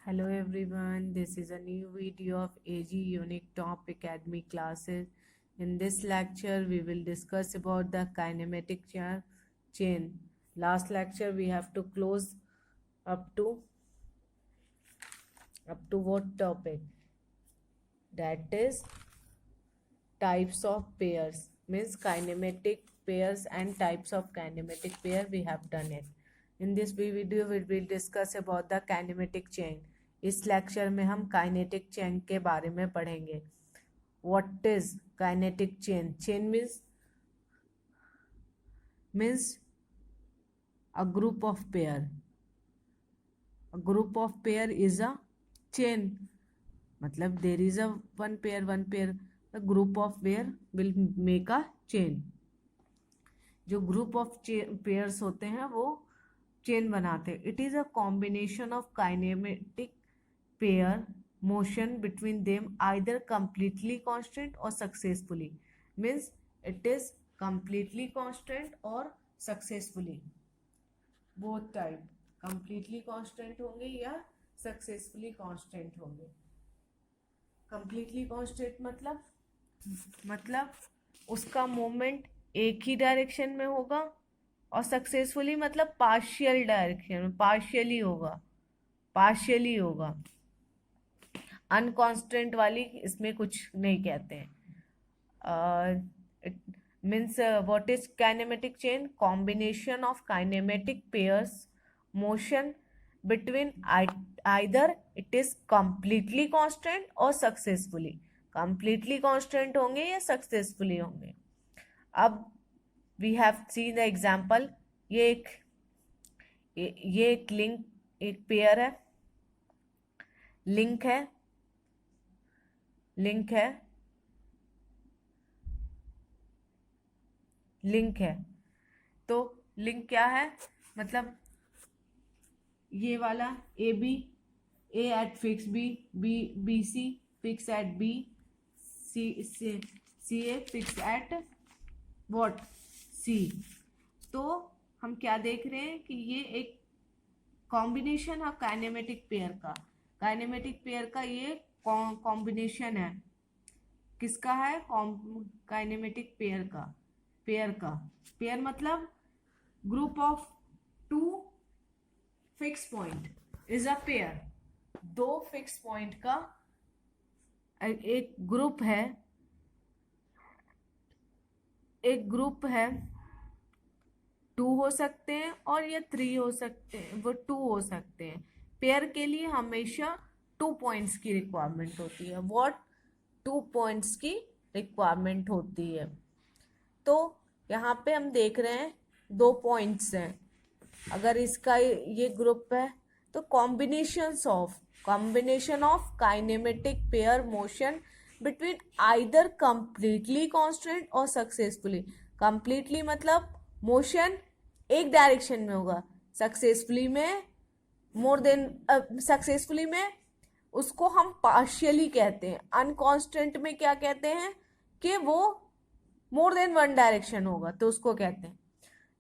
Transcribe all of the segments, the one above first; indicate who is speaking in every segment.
Speaker 1: Hello everyone, this is a new video of AG Unique Top Academy classes. In this lecture, we will discuss about the kinematic chain. Last lecture we have to close up to what topic? That is types of pairs. Means kinematic pairs and types of kinematic pair we have done it. In this video we will discuss about the kinematic chain. इस lecture में हम kinetic chain के बारे में पढ़ेंगे. What is kinetic chain? Chain means a group of pair. A group of pair is a chain. मतलब there is a one pair the group of pair will make a chain. जो group of pairs होते हैं वो chain बनाते हैं. It is a combination of kinematic pair motion between them either completely constant or successfully. Means it is completely constant or successfully. Both type completely constant होंगे या successfully constant होंगे. completely constant मतलब उसका moment एक ही direction में होगा और successfully मतलब पार्शियल डायरेक्शन में, पार्शियली होगा. अनकॉन्स्टेंट वाली इसमें कुछ नहीं कहते हैं. Means what is kinematic chain? Combination of kinematic pairs motion between either it is completely constant और सक्सेसफुली. कंप्लीटली कांस्टेंट होंगे या सक्सेसफुली होंगे. अब we have seen the example. ये एक लिंक, एक पेयर है, लिंक है. तो लिंक क्या है? मतलब ये वाला A B, A at fix B C fix at B, C A fix at what? C. तो हम क्या देख रहे हैं कि ये एक कॉम्बिनेशन है काइनेमेटिक पेयर का ये कॉम्बिनेशन है. किसका है? काइनेमेटिक पेयर का. पेयर मतलब group of two fix point is a pair. दो फिक्स पॉइंट का एक ग्रुप है. टू हो सकते हैं और ये थ्री हो सकते हैं, वो टू हो सकते हैं. पेयर के लिए हमेशा 2 पॉइंट्स की रिक्वायरमेंट होती है. व्हाट? 2 पॉइंट्स की रिक्वायरमेंट होती है. तो यहाँ पे हम देख रहे हैं 2 पॉइंट्स हैं. अगर इसका ये ग्रुप है तो combination of kinematic pair motion between either completely constant और सक्सेसफुली. कंप्लीटली मतलब मोशन एक डायरेक्शन में होगा. सक्सेसफुली में उसको हम पार्शियली कहते हैं. अनकॉन्स्टेंट में क्या कहते हैं कि वो मोर देन वन डायरेक्शन होगा, तो उसको कहते हैं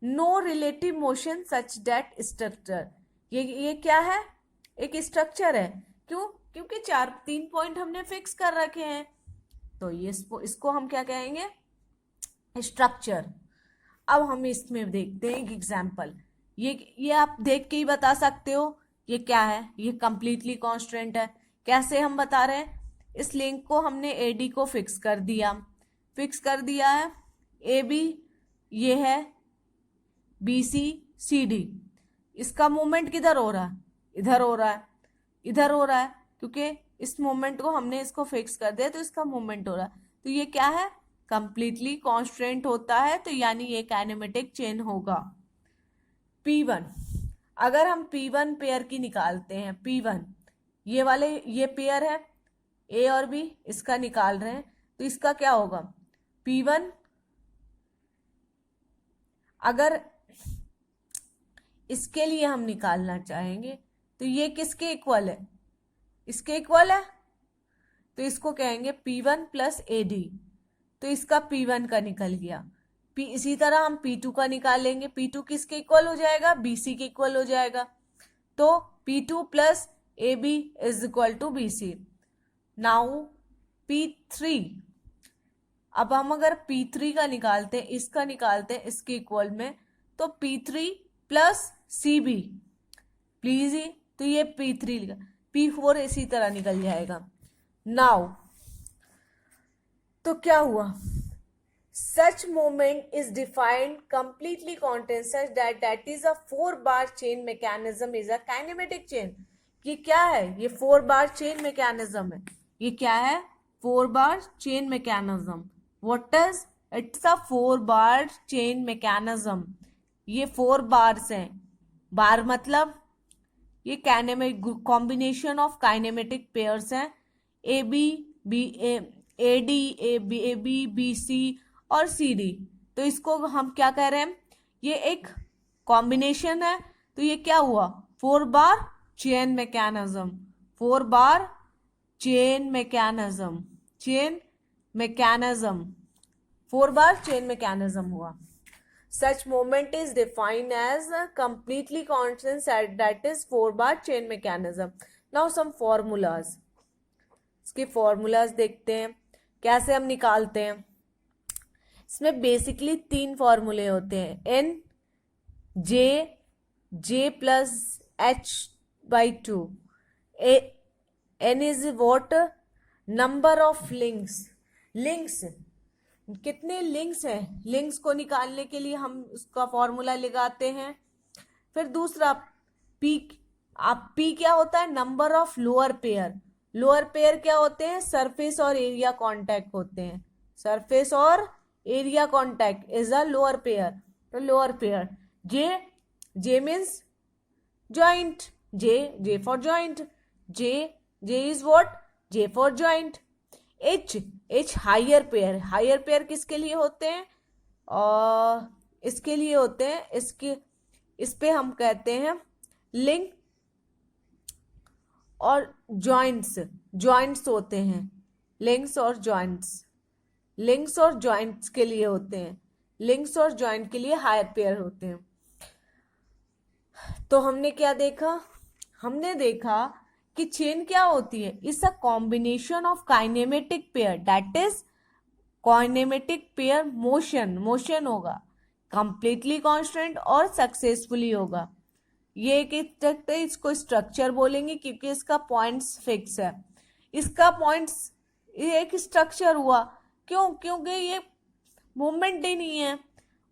Speaker 1: no relative motion such that structure. ये क्या है? एक स्ट्रक्चर है. क्यों? क्योंकि 3 पॉइंट हमने फिक्स कर रखे हैं, तो ये इसको हम क्या कहेंगे? स्ट्रक्चर. अब हम इसमें देखते हैं एक एग्जाम्पल. ये आप देख के ही बता सकते हो ये क्या है. ये कंप्लीटली कांस्टेंट है. कैसे हम बता रहे हैं? इस लिंक को हमने एडी को फिक्स कर दिया है. ए बी ये है, बी सी सी डी. इसका मूवमेंट किधर हो रहा है? इधर हो रहा है क्योंकि इस मूवमेंट को हमने इसको फिक्स कर दिया, तो इसका मूवमेंट हो रहा है. तो ये क्या है? कंप्लीटली कांस्टेंट होता है, तो यानी ये काइनेमेटिक चेन होगा. P1, अगर हम P1 पेयर की निकालते हैं, P1 ये पेयर है A और B, इसका निकाल रहे हैं, तो इसका क्या होगा? P1 अगर इसके लिए हम निकालना चाहेंगे तो ये किसके इक्वल है? इसके इक्वल है, तो इसको कहेंगे P1 प्लस AD. तो इसका P1 का निकल गया. इसी तरह हम P2 का निकालेंगे. P2 किसके इक्वल हो जाएगा? BC के इक्वल हो जाएगा. तो P2 plus A B is equal to B C. Now P3, अब हम अगर P3 का निकालते हैं, इसका निकालते हैं इसके इक्वल में, तो P3 plus C B, please ही, तो ये P3 लिखा, P4 इसी तरह निकल जाएगा। नाउ तो क्या हुआ, such moment is defined completely contains such that is a 4 bar chain mechanism is a kinematic chain। ये क्या है, ये 4 bar chain mechanism है। ये क्या है, 4 bar chain mechanism। what is, it's a 4 bar chain mechanism। ये 4 bars हैं, बार मतलब ये kinematic combination of kinematic pairs हैं, A B B A D A B B C और सी डी। तो इसको हम क्या कह रहे हैं, ये एक कॉम्बिनेशन है, तो ये क्या हुआ, 4 bar chain mechanism, 4 bar chain mechanism, chain mechanism, 4 bar chain mechanism हुआ। Such moment is defined as a completely constant set, that is 4 bar chain mechanism। Now some formulas, इसके formulas देखते हैं कैसे हम निकालते हैं। इसमें बेसिकली 3 फॉर्मूले होते हैं, N J plus H by two. N is what, number of links, links कितने लिंक्स हैं, लिंक्स को निकालने के लिए हम उसका फॉर्मूला लगाते हैं। फिर दूसरा पी, आप पी क्या होता है, number of lower pair. Lower pair क्या होते हैं, सरफेस और एरिया कांटेक्ट होते हैं, सरफेस और area contact is a lower pair. तो lower pair J means joint, J for joint, J is what, J for joint. H higher pair, higher pair किसके लिए होते हैं, और इसके लिए होते हैं, इसके इस पे हम कहते हैं लिंक, और जॉइंट्स, जॉइंट्स होते हैं, लिंक्स और जॉइंट्स, लिंक्स और जॉइंट्स के लिए होते हैं, लिंक्स और जॉइंट के लिए हायर पेयर होते हैं। तो हमने क्या देखा, हमने देखा कि चेन क्या होती है, it's a combination of kinematic pair, that is kinematic pair motion, motion होगा, कंप्लीटली कांस्टेंट और सक्सेसफुली होगा। ये एक इसको स्ट्रक्चर बोलेंगे क्योंकि इसका पॉइंट्स फिक्स है, इसका पॉइंट्स ये एक स्ट्रक्चर हुआ, क्यों, क्योंकि ये मूवमेंट ही नहीं है।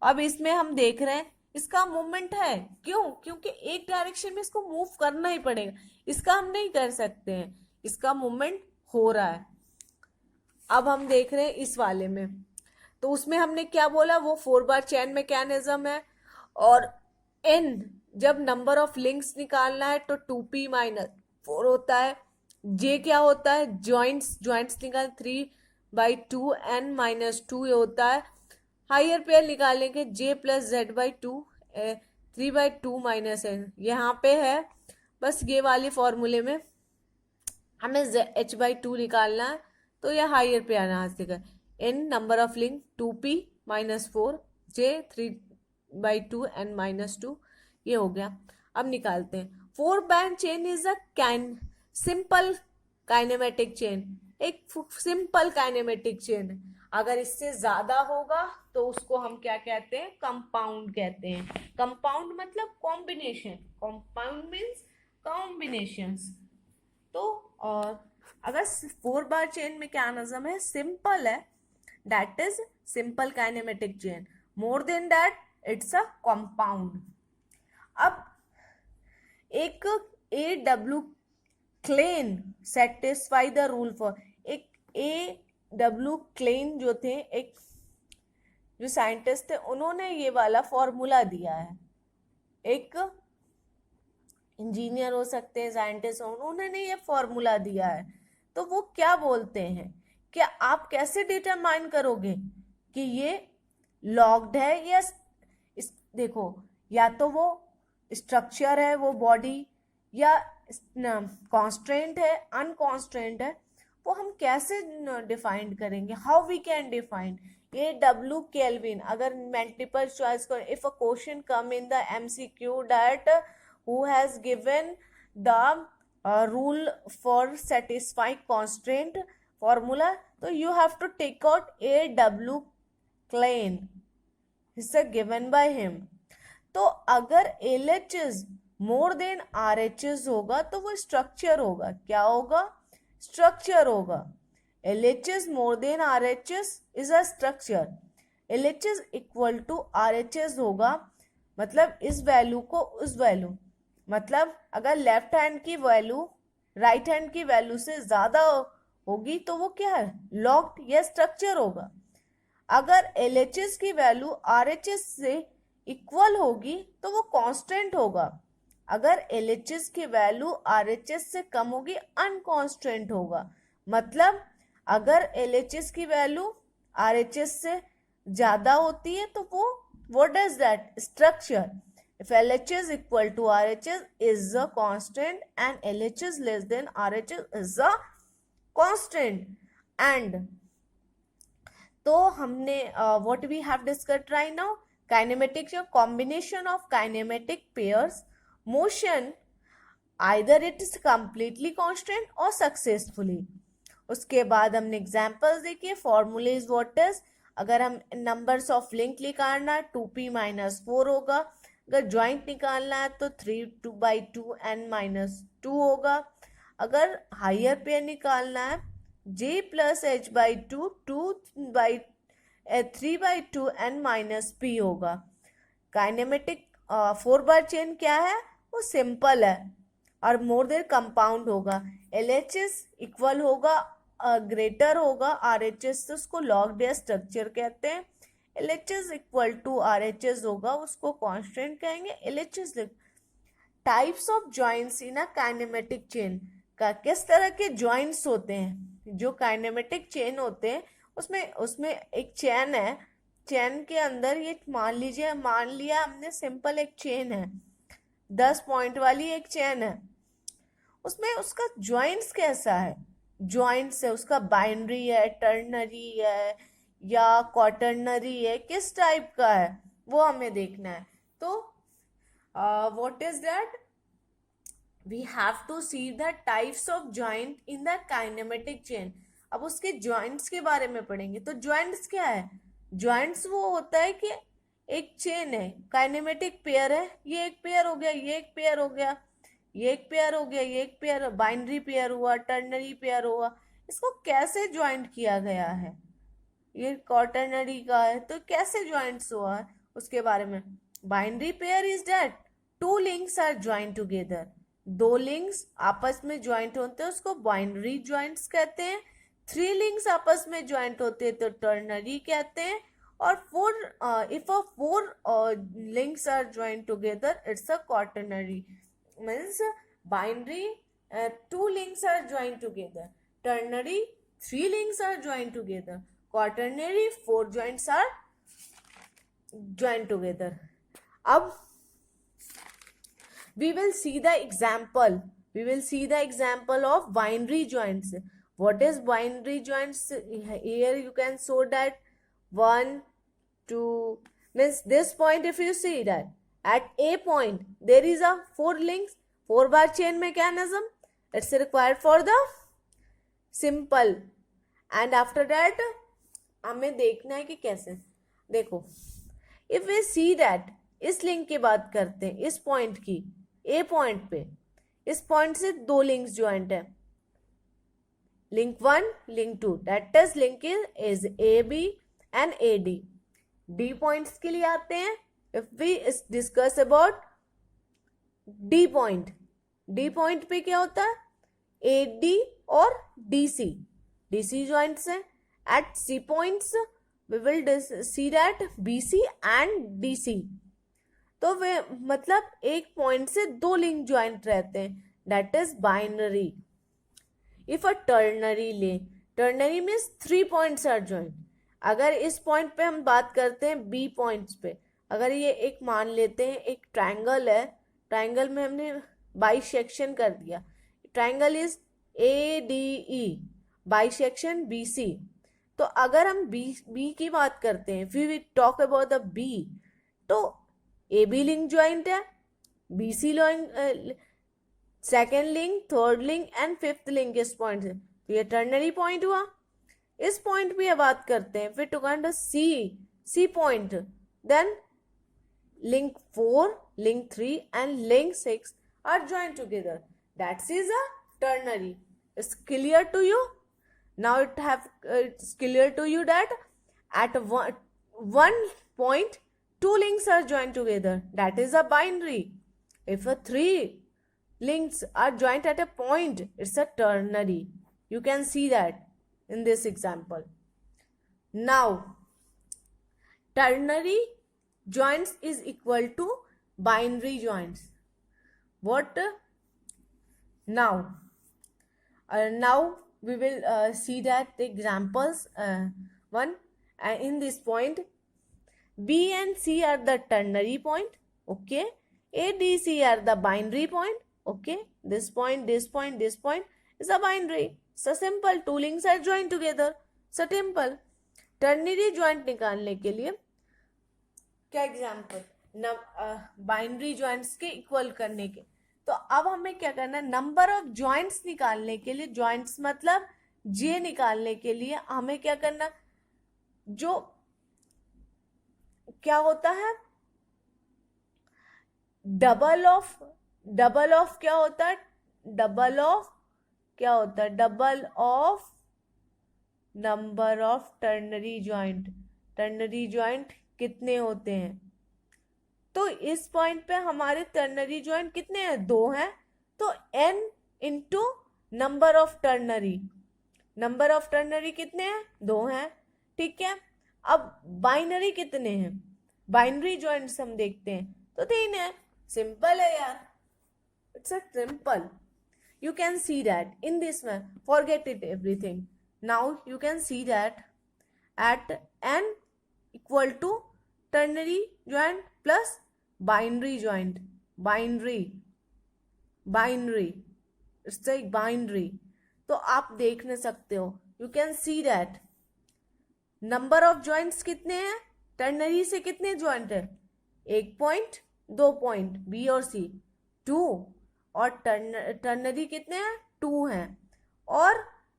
Speaker 1: अब इसमें हम देख रहे हैं इसका मूवमेंट है, क्यों, क्योंकि एक डायरेक्शन में इसको मूव करना ही पड़ेगा, इसका हम नहीं कर सकते हैं, इसका मूवमेंट हो रहा है। अब हम देख रहे हैं इस वाले में, तो उसमें हमने क्या बोला, वो 4 बार चेन मैकेनिज्म है, और एन जब नंबर ऑफ लिंक्स निकालना है तो 2p माइनस 4 होता है। जे क्या होता है, जॉइंट्स, जॉइंट्स निकाल 3/2 n माइनस 2 ये होता है। हायर पेयर निकालेंगे J plus Z by 2, 3/2 minus N यहाँ पे है, बस ये वाले फॉर्मूले में हमें एच बाई 2 निकालना है, तो यह हायर पेयर यहाँ से कर, N number of link 2p minus 4 J 3/2 n minus 2, ये हो गया। अब निकालते हैं 4 band chain is a simple kinematic chain, एक सिंपल काइनेमेटिक चेन है। अगर इससे ज्यादा होगा तो उसको हम क्या कहते हैं, कंपाउंड कहते हैं। कंपाउंड मतलब कॉम्बिनेशन, कंपाउंड मीन्स कॉम्बिनेशंस। तो और अगर 4 बार चेन मैकेनिज्म है, सिंपल है, that is simple kinematic chain, more than that it's a compound. अब एक A W Klein satisfy the rule for, एक ए डब्ल्यू क्लेन जो थे, एक जो साइंटिस्ट थे, उन्होंने ये वाला फॉर्मूला दिया है, एक इंजीनियर हो सकते हैं, साइंटिस्ट हो, उन्होंने ये फॉर्मूला दिया है। तो वो क्या बोलते हैं, क्या आप कैसे डिटरमाइन करोगे कि ये लॉक्ड है या देखो, या तो वो स्ट्रक्चर है वो बॉडी, या कॉन्स्ट्रेंट है, अनकॉन्स्ट्रेंट है, वो हम कैसे डिफाइन करेंगे, हाउ वी कैन डिफाइन। ये डब्ल्यू केल्विन, अगर मल्टीपल चॉइस को, if a question come in the MCQ that who has given the rule for satisfy constraint formula, तो you have to take out AW Klein is given by him. तो अगर LHS more than RHS होगा तो वो structure होगा. क्या होगा? Structure होगा. LHS more than RHS is a structure. LHS equal to RHS होगा, मतलब इस वैल्यू को उस वैल्यू, मतलब अगर लेफ्ट हैंड की वैल्यू राइट हैंड की वैल्यू से ज्यादा होगी तो वो क्या है? लॉग्ड या स्ट्रक्चर होगा. अगर LHS की वैल्यू RHS से इक्वल होगी तो वो कांस्टेंट होगा. अगर LHS की वैल्यू RHS से कम होगी अनकॉन्स्टेंट होगा. मतलब अगर LHS की वैल्यू RHS से ज्यादा होती है तो वो what is that? Structure. If LHS equal to RHS is a constant and LHS less than RHS is a constant. And तो हमने what we have discussed right now, kinematics, a combination of kinematic pairs motion, either it is completely constant or successfully. उसके बाद हमने examples देखिए. Formula is what is, अगर हम numbers of link निकालना है 2p-4 होगा. अगर ज्वाइंट निकालना है तो 3/2 n-2 होगा. अगर हायर पेयर निकालना है j+h/2 3/2 n-p होगा. काइनेमेटिक 4 बार चेन क्या है? वो सिंपल है और मोर देन कंपाउंड होगा. LHS इक्वल होगा ग्रेटर होगा RHS, तो उसको लॉग्ड या स्ट्रक्चर कहते हैं. LHS इक्वल टू RHS होगा, उसको कांस्टेंट कहेंगे. LHS types of joints in a kinematic chain का, किस तरह के जॉइंट्स होते हैं जो काइनेमेटिक चेन होते हैं. उसमें एक चेन है, चेन के अंदर ये मान लिया हमने सिंपल एक चेन है, 10 पॉइंट वाली एक चेन है. उसमें उसका जॉइंट्स कैसा है? जॉइंट्स है उसका बाइनरी है, टर्नरी है या क्वाटर्नरी है, किस टाइप का है वो हमें देखना है. तो what is that? We have to see the types of joint in the kinematic chain. अब उसके जॉइंट्स के बारे में पढ़ेंगे. तो जॉइंट्स क्या है? जॉइंट्स वो होता है कि एक चेन है, काइनेमेटिक पेयर है, ये एक पेयर हो गया, ये एक पेयर हो गया, ये एक पेयर हो गया, ये एक पेयर, बाइनरी पेयर हुआ, टर्नरी पेयर हुआ. इसको कैसे ज्वाइंट किया गया है? ये क्वाटर्नरी का है तो कैसे ज्वाइंट्स हुआ है उसके बारे में. Binary pair is that two links are joint together. 2 links आपस में ज्वाइंट होते हैं उसको बाइनरी ज्वाइंट्स कहते हैं. 3 लिंक्स आपस में ज्वाइंट होते हैं तो टर्नरी कहते हैं. और 4 links are joined together, it's a quaternary. Means binary 2 links are joined together, ternary 3 links are joined together, quaternary 4 joints are joined together. अब we will see the example of binary joints. What is binary joints? Here you can show that 1 2 means this point. If you see that at A point there is a 4 links, 4 bar chain mechanism, it's required for the simple. And after that हमें देखना है कि कैसे. देखो if we see that इस link की बात करते हैं, इस पॉइंट की, A पॉइंट पे इस पॉइंट से 2 लिंक्स ज्वाइंट है, link 1 link 2, that is link is AB and AD. D points के लिए आते हैं. If we discuss about D point पे क्या होता है? AD और DC ज्वाइंट्स हैं. At C points we will see that BC and DC. तो वे मतलब एक पॉइंट से 2 लिंक ज्वाइंट रहते हैं, that is binary. If a ternary means 3 points are joint. अगर इस पॉइंट पे हम बात करते हैं B पॉइंट्स पे, अगर ये एक मान लेते हैं एक ट्रायंगल है, ट्रायंगल में हमने बाइसेक्शन कर दिया, triangle is ADE, bisection BC. तो अगर हम B की बात करते हैं, फिर we talk about the B, तो AB लिंक ज्वाइंट है, BC second link, third link and fifth link इस पॉइंट से, तो ये टर्नरी पॉइंट हुआ। इस पॉइंट पे बात करते हैं, फिर two kind C point, then link 4, link 3 and link 6 are joined together. That is a ternary. It's clear to you? Now it's clear to you that at one point two links are joined together. That is a binary. If a three links are joined at a point, it's a ternary. You can see that in this example. Now ternary joints is equal to binary joints. What? Now we will see that the examples. One, in this point, B and C are the ternary point. Okay, A, D, C are the binary point. Okay, this point is a binary. So simple, two links are joined together. So simple. Ternary joint निकालने के लिए क्या example, binary joints के equal करने के, तो अब हमें क्या करना है, नंबर ऑफ ज्वाइंट्स निकालने के लिए, ज्वाइंट्स मतलब जे निकालने के लिए हमें क्या करना, जो क्या होता है, डबल ऑफ क्या होता है, double of number of ternary joint कितने होते हैं। तो इस पॉइंट पे हमारे टर्नरी ज्वाइंट कितने हैं, 2 हैं, तो n into number of ternary कितने हैं, 2 हैं। ठीक है, अब बाइनरी कितने हैं, बाइनरी ज्वाइंट्स हम देखते हैं तो 3 है। सिंपल है यार, it's a simple. You can see that in this way, forget it everything. Now you can see that at n equal to ternary joint plus binary joint, binary, it's like binary. तो आप देख नहीं सकते हो, you can see that number of joints कितने हैं, ternary से कितने joint है, 1 point 2 point B और C 2, और टर्नरी कितने हैं, 2 हैं, और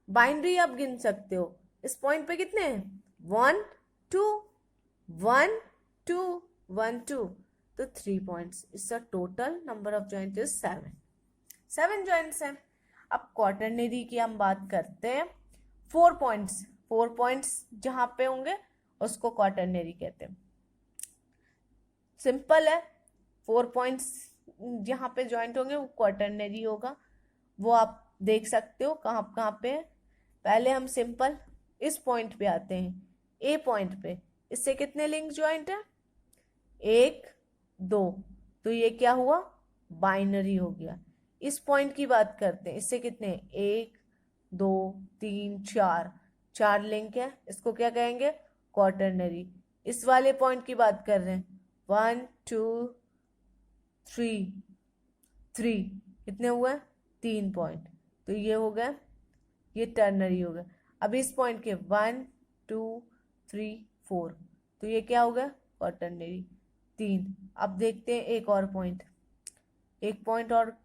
Speaker 1: बाइनरी आप गिन सकते हो, इस पॉइंट पे कितने हैं, 1 2 1 2 1 2, तो 3 पॉइंट्स, इसका total number of joint is 7 joints हैं। अब क्वाटरनरी की हम बात करते हैं, 4 पॉइंट्स जहां पे होंगे उसको क्वाटरनरी कहते हैं। सिंपल है, 4 पॉइंट्स जहां पे जॉइंट होंगे वो क्वाटरनरी होगा, वो आप देख सकते हो कहाँ पे है। पहले हम सिंपल इस पॉइंट पे आते हैं, ए पॉइंट पे, इससे कितने लिंक जॉइंट है, 1 2, तो ये क्या हुआ, बाइनरी हो गया। इस पॉइंट की बात करते हैं, इससे कितने, 1 2 3 4 लिंक है, इसको क्या कहेंगे, क्वाटरनरी। इस वाले पॉइंट की बात कर रहे हैं, 1 2 3 कितने हुए, 3 पॉइंट, तो ये हो गया, ये टर्नरी हो गया। अब इस पॉइंट के 1 2 3 4, तो ये क्या हो गया, क्वाटरनरी 3। अब देखते हैं एक पॉइंट और,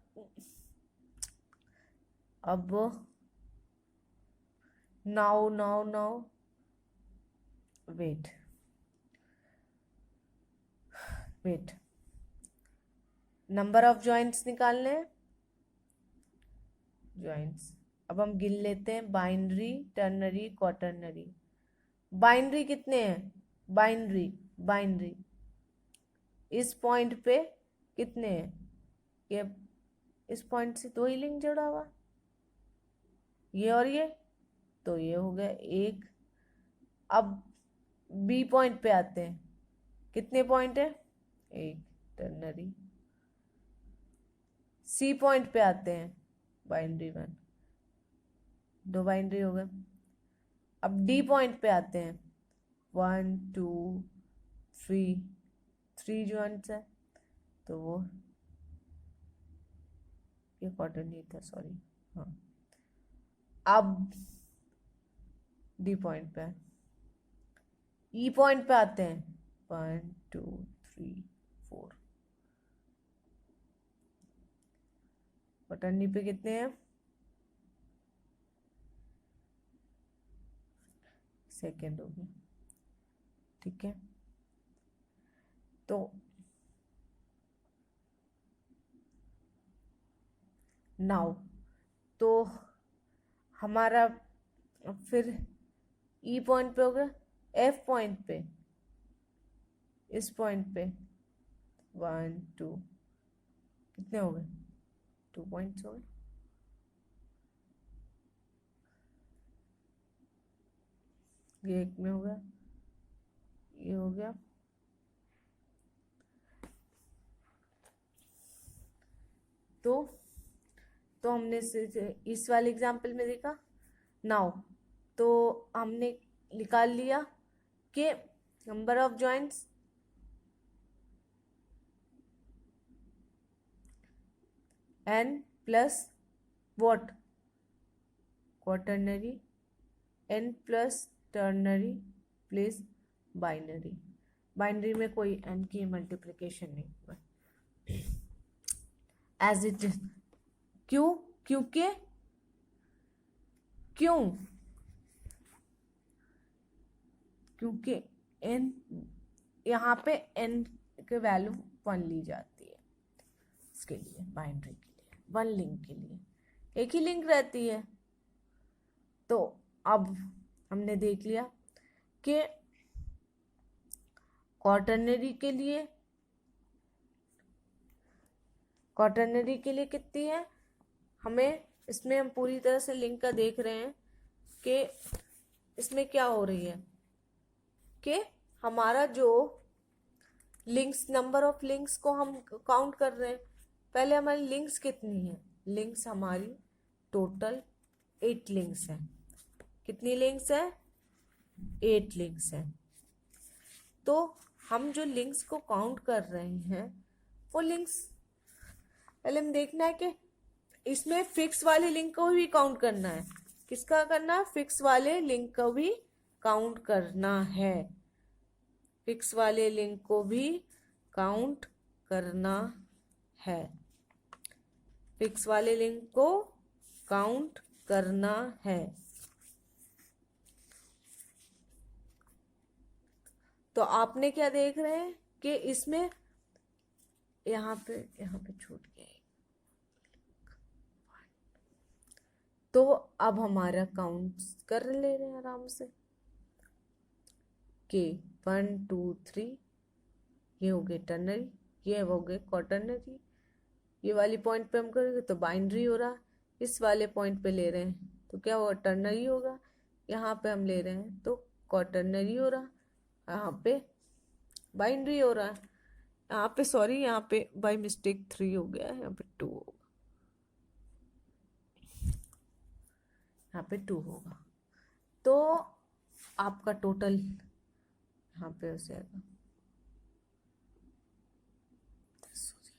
Speaker 1: अब now wait number of joints निकालने हैं, जॉइंट्स अब हम गिन लेते हैं, बाइनरी टर्नरी क्वाटरनरी। बाइनरी कितने हैं, बाइनरी इस पॉइंट पे कितने हैं, ये इस पॉइंट से 2 ही लिंक जुड़ा हुआ, ये और ये, तो ये हो गया 1। अब बी पॉइंट पे आते हैं, कितने पॉइंट है, 1 टर्नरी। सी पॉइंट पे आते हैं, बाइनरी 1, 2 बाइनरी हो गए। अब डी पॉइंट पे आते हैं, 1 2 3 जॉइंट्स है, तो वो ये क्वार्टर नहीं था, सॉरी, हाँ। अब डी पॉइंट पे, ई पॉइंट पे आते हैं, 1 2 3 4, क्वाटरनरी पे कितने हैं, सेकेंड हो गया, ठीक है। तो नाउ तो हमारा फिर ई पॉइंट पे हो गया, एफ पॉइंट पे, इस पॉइंट पे 1 2 कितने हो गए, 2 पॉइंट्स हो गए। ये एक में हो गया, ये हो गया। तो हमने इस वाले एग्जाम्पल में देखा। नाउ तो हमने निकाल लिया कि number of joints n plus what, quaternary, n plus ternary plus binary. Binary में कोई n की मल्टीप्लिकेशन नहीं हुआ, एज इट इज। क्यों, क्योंकि क्योंकि n यहाँ पे n के वैल्यू 1 ली जाती है, इसके लिए बाइनरी के लिए 1 लिंक के लिए एक ही लिंक रहती है। तो अब हमने देख लिया कि क्वाटरनरी के लिए कितनी है, हमें इसमें हम पूरी तरह से लिंक का देख रहे हैं कि इसमें क्या हो रही है कि हमारा जो लिंक्स, नंबर ऑफ लिंक्स को हम काउंट कर रहे हैं। पहले हमारी लिंक्स कितनी है, लिंक्स हमारी टोटल 8 लिंक्स हैं। कितनी लिंक्स है, 8 लिंक्स हैं। तो हम जो लिंक्स को काउंट कर रहे हैं वो लिंक्स पहले हम देखना है कि इसमें फिक्स वाले लिंक को भी काउंट करना है। किसका करना है, फिक्स वाले लिंक को भी काउंट करना है, फिक्स वाले लिंक को भी काउंट करना है, फिक्स वाले लिंक को काउंट करना है। तो आपने क्या देख रहे हैं कि इसमें यहाँ पे छूट गया, तो अब हमारा काउंट कर ले रहे हैं आराम से कि 1 2 3 ये हो गए टर्नरी, ये हो गए क्वाटरनरी। ये वाली पॉइंट पे हम करेंगे तो बाइनरी हो रहा, इस वाले पॉइंट पे ले रहे हैं तो क्या होगा, टर्नरी होगा। यहाँ पे हम ले रहे हैं तो क्वाटरनरी हो रहा, यहाँ पे बाइनरी हो रहा है। यहाँ पे सॉरी, यहाँ पे बाय मिस्टेक 3 हो गया है, यहाँ पे 2 होगा, यहाँ पे 2 होगा। तो आपका टोटल यहाँ पे हो जाएगा 10 हो जाएगा।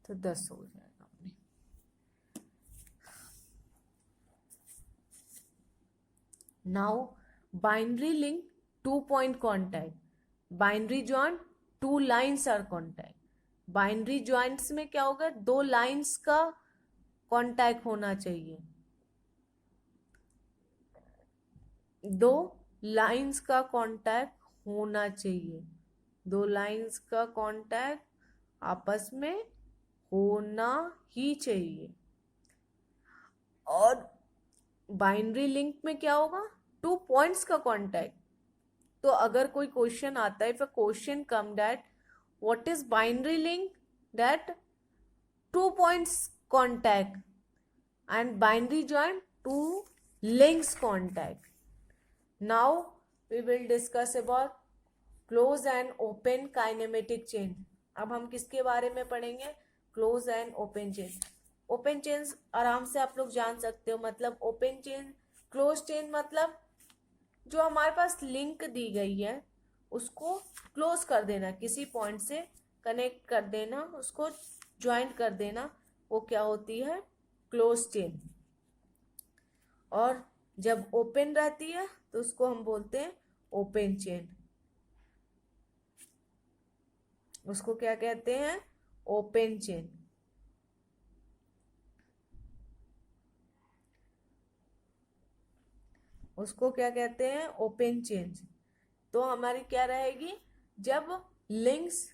Speaker 1: तो 10 हो जाएगा अपने। Now binary link 2 point contact, binary joint 2 lines are contact. Binary joints में क्या होगा, 2 लाइन्स का कॉन्टैक्ट होना चाहिए, 2 लाइन्स का कॉन्टैक्ट होना चाहिए, 2 लाइन्स का कॉन्टैक्ट आपस में होना ही चाहिए। और बाइनरी लिंक में क्या होगा, 2 पॉइंट्स का कॉन्टैक्ट। तो अगर कोई क्वेश्चन आता है, if a question come that what is binary link, that 2 points contact and binary joint 2 links contact. Now we will discuss about close and open kinematic chain. अब हम किसके बारे में पढ़ेंगे, close and open chain. Open chain आराम से आप लोग जान सकते हो, मतलब ओपन चेन, क्लोज चेन मतलब जो हमारे पास लिंक दी गई है उसको क्लोज कर देना, किसी पॉइंट से कनेक्ट कर देना, उसको ज्वाइंट कर देना, वो क्या होती है, क्लोज चेन। और जब ओपन रहती है तो उसको हम बोलते हैं ओपन चेन। उसको क्या कहते हैं? Open chain. उसको क्या कहते हैं? Open chain. तो हमारी क्या रहेगी? जब लिंक्स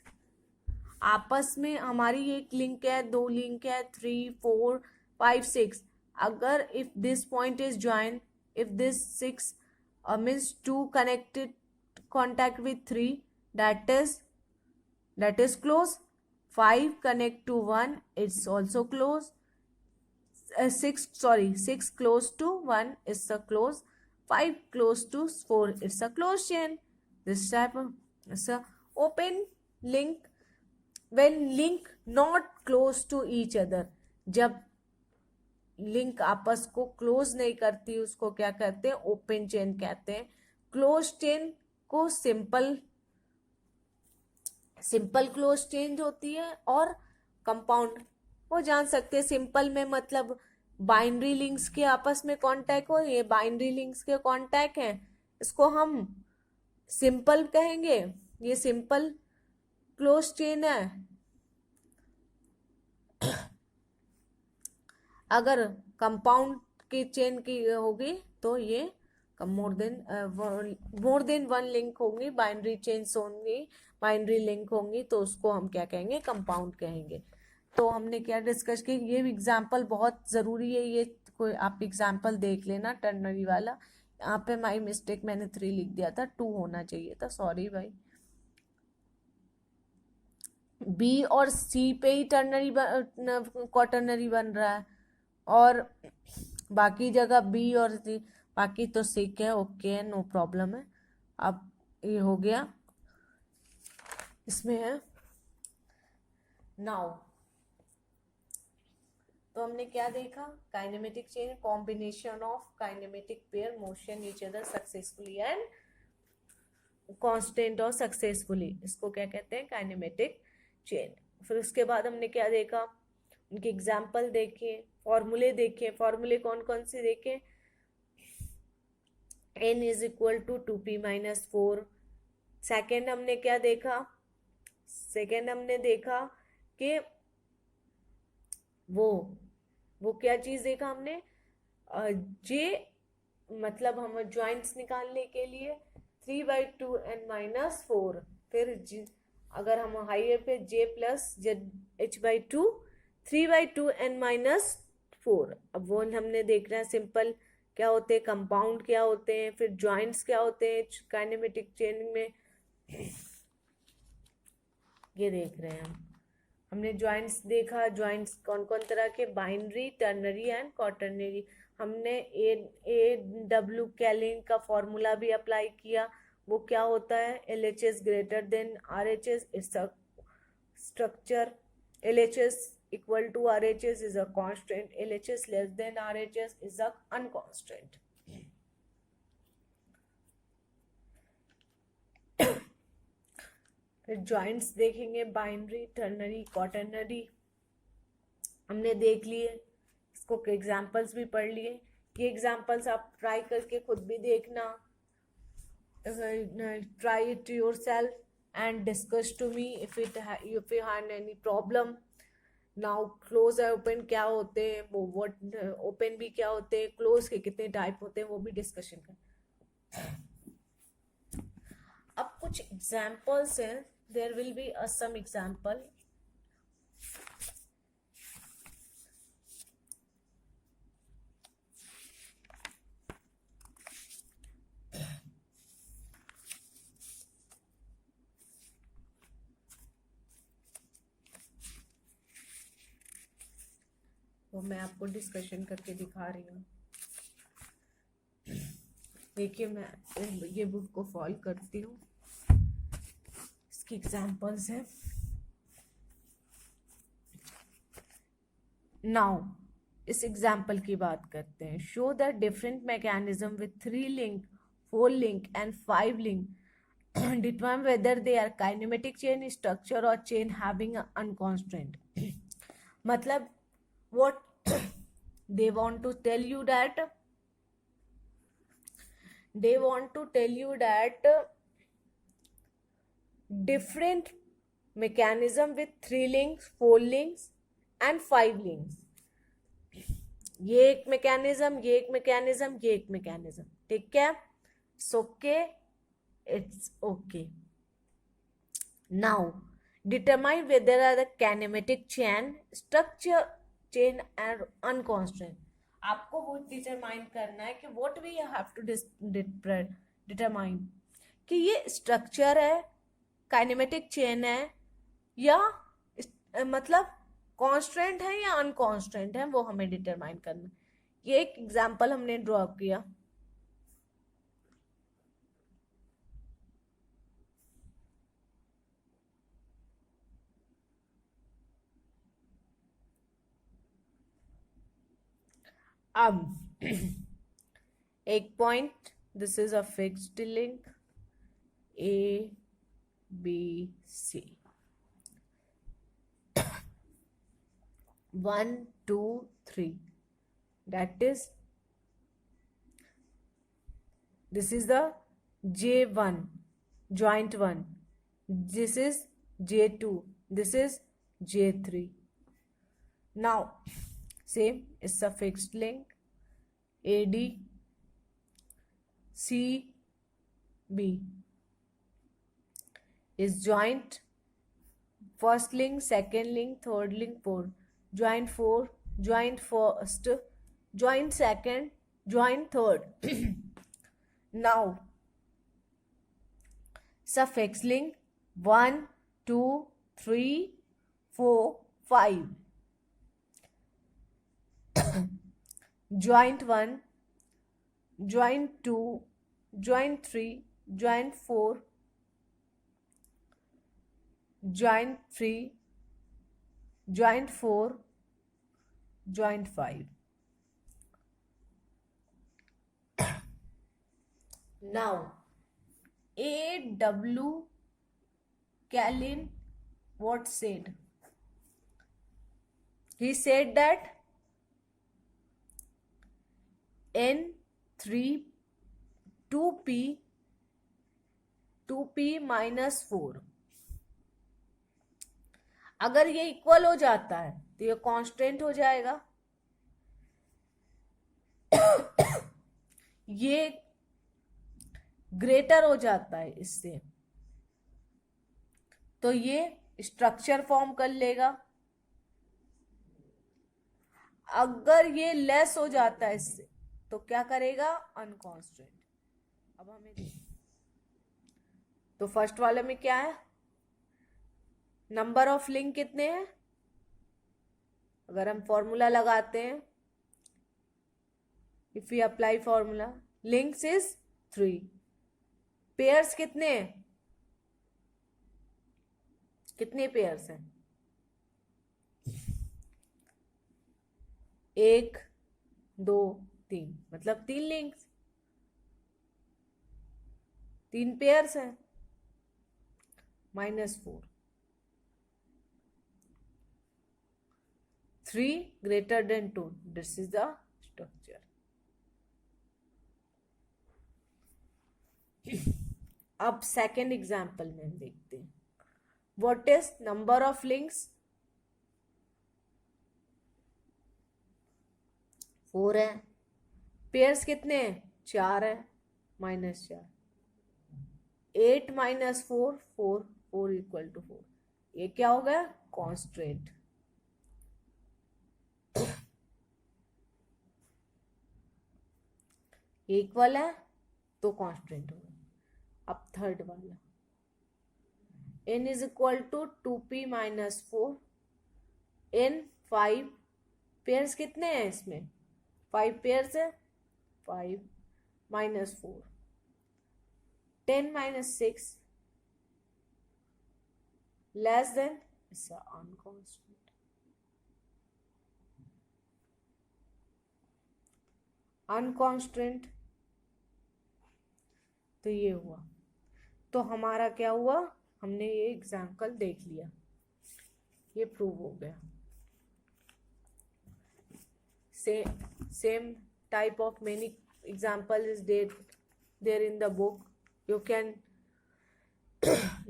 Speaker 1: आपस में, हमारी एक लिंक है, दो लिंक है, 3 4 5 6, अगर if this point is join, if this 6 means 2 connected contact with 3, that is close. 5 connect to 1, it's also close. 6 close to 1 is a close. 5 close to 4, it's a close chain. This type of it's a open link. When link not close to each other, जब link आपस को close नहीं करती उसको क्या कहते हैं? Open chain कहते हैं। क्लोज चेन को सिंपल क्लोज चेन होती है, और कंपाउंड वो जान सकते हैं। सिंपल में मतलब बाइनरी लिंक्स के आपस में कांटेक्ट हो, ये बाइनरी लिंक्स के कांटेक्ट हैं, इसको हम सिंपल कहेंगे। ये सिंपल क्लोज चेन है। अगर कंपाउंड की चेन की होगी तो ये मोर देन वन लिंक होंगी, बाइनरी चेन्स होंगी, बाइनरी लिंक होंगी, तो उसको हम क्या कहेंगे? कंपाउंड कहेंगे। तो हमने क्या डिस्कस की? ये एग्जाम्पल बहुत ज़रूरी है, ये कोई आप एग्जाम्पल देख लेना टर्नरी वाला। यहाँ पे माई मिस्टेक, मैंने 3 लिख दिया था, 2 होना चाहिए था, सॉरी भाई। बी और सी पे ही टर्नरी क्वाटर्नरी बन रहा है, और बाकी जगह बी और सी, बाकी तो सिक है, ओके है, नो प्रॉब्लम है। अब ये हो गया, इसमें है नाउ। तो हमने क्या देखा? Kinematic chain, combination of kinematic pair motion each other successfully and constant और सक्सेसफुली, इसको क्या कहते हैं? Kinematic chain. फिर उसके बाद हमने क्या देखा? उनके एग्जाम्पल देखे, फॉर्मूले देखे। फॉर्मूले कौन कौन से देखे? n is equal to 2p minus 4। Second हमने क्या देखा? सेकेंड हमने देखा कि वो क्या चीज देखा हमने? जे मतलब हम ज्वाइंट्स निकालने के लिए 3/2n-4, फिर अगर हम हाइयर पे j प्लस h/2 3/2n-4। अब वो हमने देखना है सिंपल क्या होते हैं, कंपाउंड क्या होते हैं, फिर ज्वाइंट्स क्या होते हैं काइनेमेटिक चेन में, ये देख रहे हैं हम। हमने ज्वाइंट्स देखा। ज्वाइंट्स कौन कौन तरह के? Binary, ternary and quaternary. हमने ए डब्ल्यू कैलिन का फॉर्मूला भी अप्लाई किया। वो क्या होता है? LHS greater than RHS, it's a structure. LHS equal to RHS is a constant. LHS less than RHS is a unconstant. फिर ज्वाइंट्स देखेंगे, बाइनरी, टर्नरी, क्वाटर्नरी हमने देख लिए। इसको एग्जाम्पल्स भी पढ़ लिए। ये एग्जाम्पल्स आप ट्राई करके खुद भी देखना। Try it yourself and discuss to me if you had any problem. Now close और ओपन क्या होते हैं, वो व्हाट ओपन भी क्या होते हैं, क्लोज के कितने टाइप होते हैं, वो भी डिस्कशन कर। अब कुछ एग्जाम्पल्स हैं, there will be some example. वो मैं आपको डिस्कशन करके दिखा रही हूँ। देखिए मैं ये बुक को फॉलो करती हूँ, इसकी एग्जाम्पल्स हैं। नाउ इस एग्जाम्पल की बात करते हैं। Show the different mechanism with 3 link, 4 link and 5 link, determine whether they are kinematic chain structure or chain having an unconstant. मतलब what they want to tell you that they want to tell you that different mechanism with 3 links, 4 links and 5 links. ये एक mechanism, ये एक mechanism, ये एक mechanism. ठीक है, it's okay, it's okay. Now, determine whether the kinematic chain, structure chain are unconstrained. आपको वो डिटरमाइन करना है कि what we have to determine कि ये स्ट्रक्चर है, काइनेमेटिक चेन है, या मतलब कॉन्स्टेंट है या अनकॉन्स्टेंट है, वो हमें डिटरमाइन करना है. ये एक एग्जांपल हमने ड्रॉ किया. अब एक point, this is a fixed link A B C, 1 2 3, that is this is the J1 joint 1, this is J2, this is J3. Now same, it's a fixed link AD CB is joint first link, second link, third link, fourth, joint 4, joint first, joint second, joint third. Now suffix link 1 2 3 4 5, joint 1, joint 2, joint 3, joint 4, joint 3, joint 4, joint 5. Now A.W. Kalin what said? He said that N3 2p minus 4, अगर ये equal हो जाता है तो ये constant हो जाएगा. ये ग्रेटर हो जाता है इससे तो ये स्ट्रक्चर फॉर्म कर लेगा. अगर ये लेस हो जाता है इससे तो क्या करेगा? अनकॉन्स्टेंट. अब हमें तो फर्स्ट वाले में क्या है? नंबर ऑफ लिंक कितने हैं? अगर हम फॉर्मूला लगाते हैं, if you apply formula, links is 3, pairs कितने हैं? कितने पेयर्स हैं? 1 2 3, मतलब 3 लिंक्स, 3 पेयर्स हैं. -4, 3 greater than 2, this is the structure. अब सेकेंड एग्जाम्पल में हम देखते हैं. What is number of links? 4 है. पेयर्स कितने हैं? 4 है, -4. 8 - 4 4 4 इक्वल टू 4. ये क्या हो गया? कॉन्स्टेंट. इक्वल है तो कांस्टेंट होगा. अब थर्ड वाला, n is equal to 2p minus 4, n 5 pairs कितने हैं इसमें? 5 पेयर्स है. 5 - 4, 10 - 6 लेस देन, इट्स अनकॉन्स्टेंट. अनकॉन्स्टेंट तो ये हुआ. तो हमारा क्या हुआ? हमने ये एग्जाम्पल देख लिया, ये प्रूव हो गया. Same type of many example is there there in the book. You can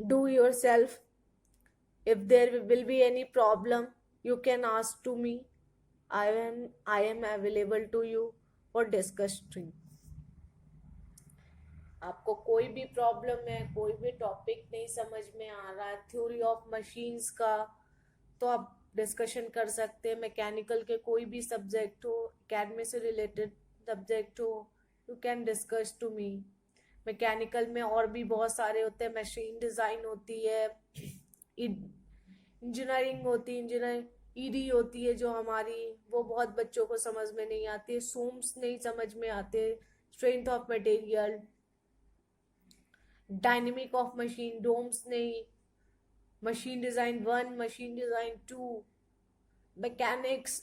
Speaker 1: do yourself. If there will be any problem, you can ask to me. I am available to you for discussing. आपको कोई भी problem है, कोई भी topic नहीं समझ में आ रहा है, थ्योरी ऑफ मशीन्स का, तो आप डिस्कशन कर सकते हैं. मैकेनिकल के कोई भी सब्जेक्ट हो, एकेडमी से रिलेटेड सब्जेक्ट हो, you can discuss to me. Mechanical में और भी बहुत सारे होते हैं. मशीन डिजाइन होती है, इंजीनियरिंग होती है, इंजीनियरिंग ईडी होती है जो हमारी, वो बहुत बच्चों को समझ में नहीं आती है. सूम्स नहीं समझ में आते. Strength of material, dynamic of machine, DOMs नहीं. Machine design 1, machine design 2, mechanics.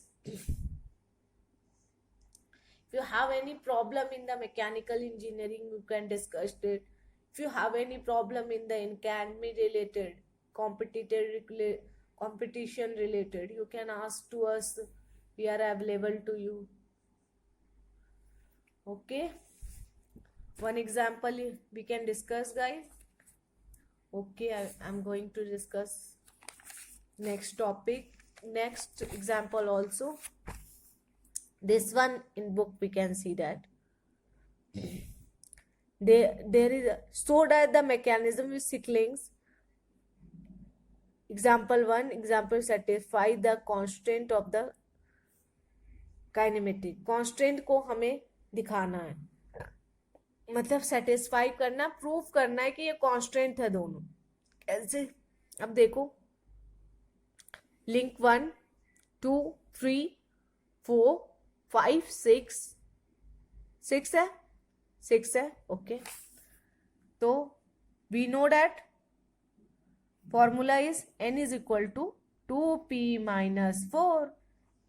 Speaker 1: If you have any problem in the mechanical engineering, you can discuss it. If you have any problem in the academy related, competition related, you can ask to us. We are available to you. Okay. One example we can discuss, guys. Okay, I'm going to discuss next topic, next example also. This one in book we can see that there is so that the mechanism with cyclings. Example 1, example satisfy the constraint of the kinematic. constraint को हमें दिखाना है, मतलब satisfy करना, proof करना है कि ये कांस्टेंट है दोनों. कैसे? अब देखो, लिंक 1 2 3 4 5 6 है. ओके, तो we know that formula is n is equal to 2p minus 4,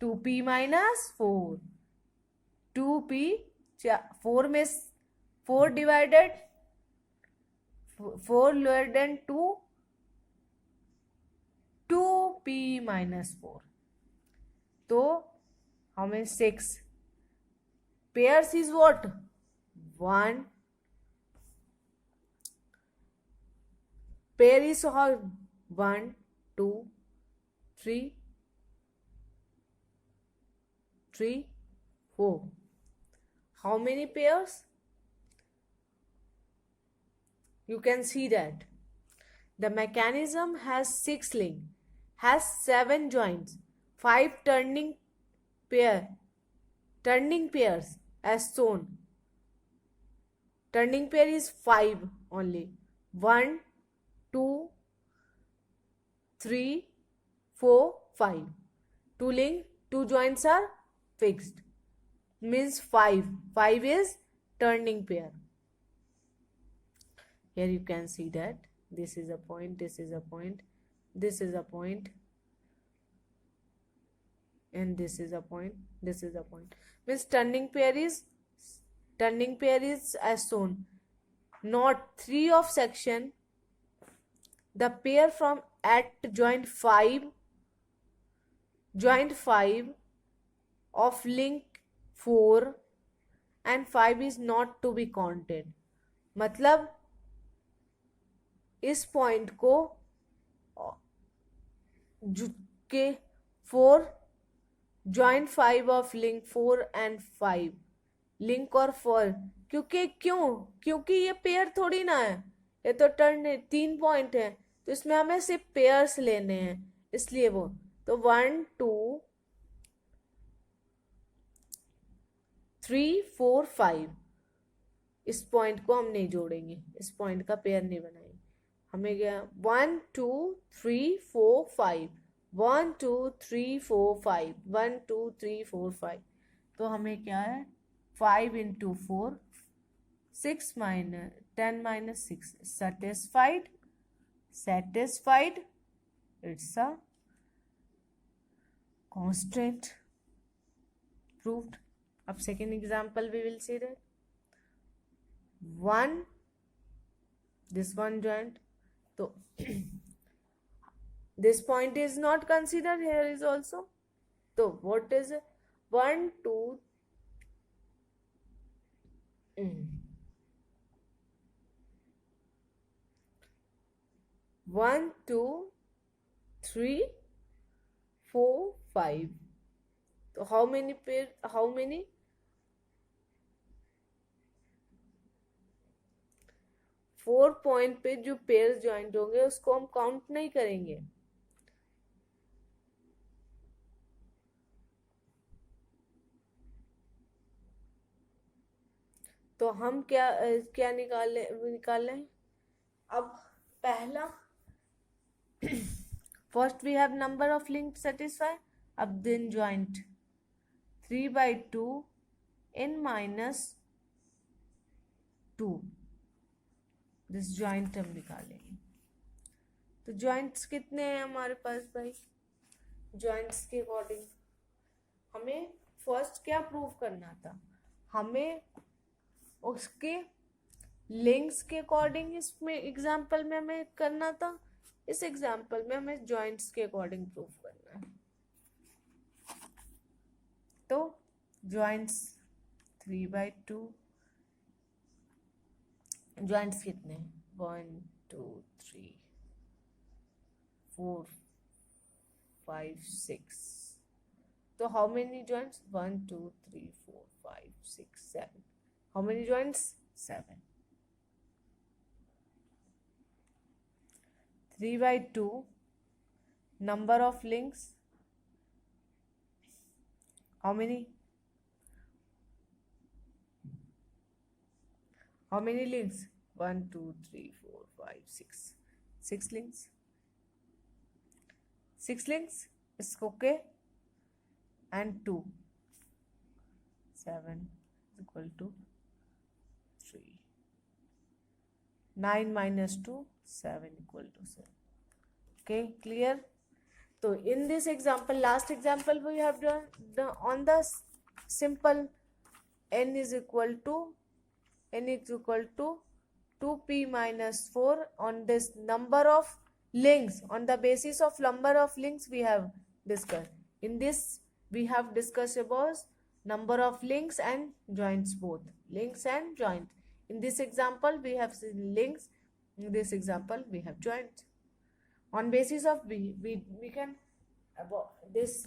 Speaker 1: 2p minus 4, 2p 4 में 4 divided 4 lower than 2, 2p minus 4. तो हमें 6 pairs is what 1 pair is 1 2 3 4. How many pairs? You can see that the mechanism has 6 links, has 7 joints, 5 turning pairs as shown. Turning pair is 5 only. 1 2 3 4 5. 2 link, 2 joints are fixed, means 5 is turning pair. Here you can see that this is a point, this is a point, this is a point, and this is a point, this is a point. Means turning pair is as shown. Note 3 of section, the pair from at joint 5 of link 4 and 5 is not to be counted. मतलब इस point को के 4 joint 5 of link 4 and 5 link और 4, क्योंकि ये pair थोड़ी ना है, ये तो टर्न 3 पॉइंट है, तो इसमें हमें सिर्फ पेयर्स लेने हैं, इसलिए वो तो 1 2 3 4 5 इस पॉइंट को हम नहीं जोड़ेंगे, इस पॉइंट का पेयर नहीं बनाएंगे. हमें गया 1 2 3 4 5 1 2 3 4 5 1 2 3 4 5. तो हमें क्या है 5 into 4 6 minus 10 minus 6 satisfied. It's a constraint proved. अब second example we will see that 1 this one joint, so this point is not considered, here is also. So what is 1 2 1 2 3 4 5. तो how many pair, how many, 4 point पे जो pair joint होंगे उसको हम count नहीं करेंगे। तो हम क्या निकाल लें अब। पहला, first we have number of link satisfy, अब then joint 3/2 n minus 2, this joint हम निकालेंगे। तो ज्वाइंट्स कितने हैं हमारे पास भाई? ज्वाइंट्स के अकॉर्डिंग हमें फर्स्ट क्या प्रूव करना था, हमें उसके लिंक्स के अकॉर्डिंग इसमें एग्जाम्पल में हमें करना था, इस एग्जाम्पल में हमें ज्वाइंट्स के अकॉर्डिंग प्रूव करना है। तो ज्वाइंट्स 3/2, ज्वाइंट्स कितने हैं? 1 2 3 4 5 6। तो how many joints? 1 2 3 4 5 6 7। How many joints? 7। 3/2 number of links, how many? How many links? 1 2 3 4 5 6, 6 links, 6 links is okay, and 2, 7 is equal to 3, 9 minus 2, 7 equal to 7. Okay, clear? So in this example, last example we have done on the simple n is equal to 2p minus 4 on this number of links, on the basis of number of links we have discussed. In this we have discussed about number of links and joints, both links and joint. In this example we have seen links, in this example we have joints. On basis of we can, about this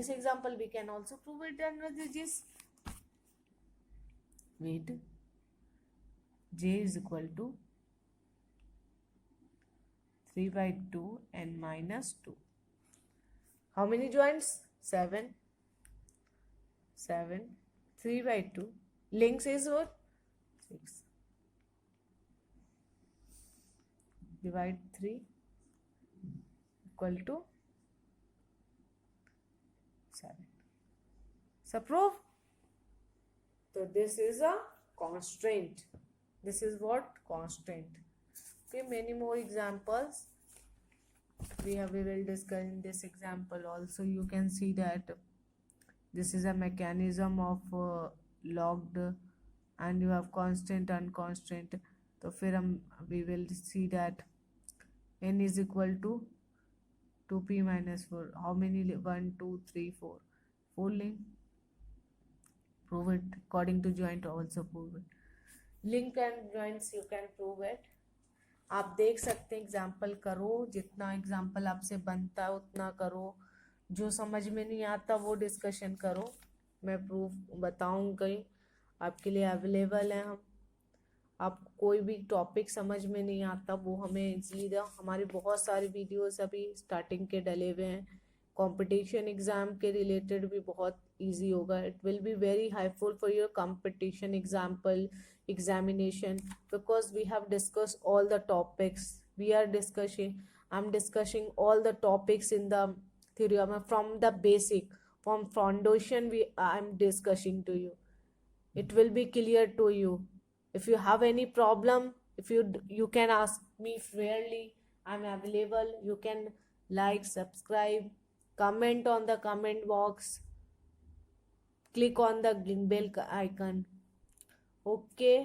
Speaker 1: example we can also prove it, and this is with j is equal to 3/2 n minus 2. How many joints? 7. 7. 3/2. Links is what? 6. Divide 3 equal to 7. So prove. So this is a constraint. This is what? Constraint. Okay, many more examples we will discuss in this example also. You can see that this is a mechanism of logged, and you have constant unconstant. तो फिर हम we will see that n is equal to 2p minus 4. How many? 1 2 3 4. 4 link. Prove it according to joint, also prove it. Link and joints you can prove it. आप देख सकते हैं, example करो, जितना example आपसे बनता है उतना करो, जो समझ में नहीं आता वो डिस्कशन करो, मैं प्रूफ बताऊंगा, आपके लिए अवेलेबल है हम। आप कोई भी टॉपिक समझ में नहीं आता वो हमें इजीली, हमारी बहुत सारी वीडियोस अभी स्टार्टिंग के डले हुए हैं, कंपटीशन एग्जाम के रिलेटेड भी बहुत इजी होगा। It will be very helpful for your competition example examination, because we have discussed all the topics. I'm discussing all the topics in the theory from the basic, from foundation I'm discussing to you. It will be clear to you. If you have any problem, if you can ask me fairly, I'm available. You can like, subscribe, comment on the comment box, click on the bell icon. Okay,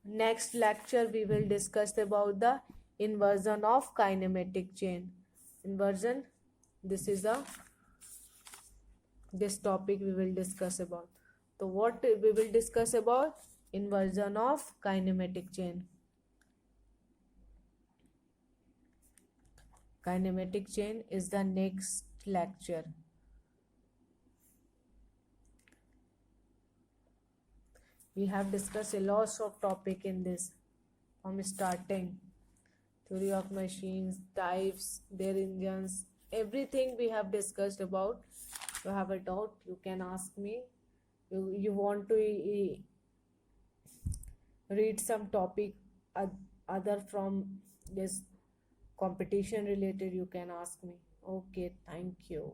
Speaker 1: next lecture we will discuss about the inversion of kinematic chain. Inversion, this topic we will discuss about. So what we will discuss about? Inversion of kinematic chain. Kinematic chain is the next lecture. We have discussed a lot of topic in this from starting theory of machines, types, their engines, everything we have discussed about. You have a doubt, you can ask me. You want to read some topic other from this competition related, you can ask me. Okay, thank you.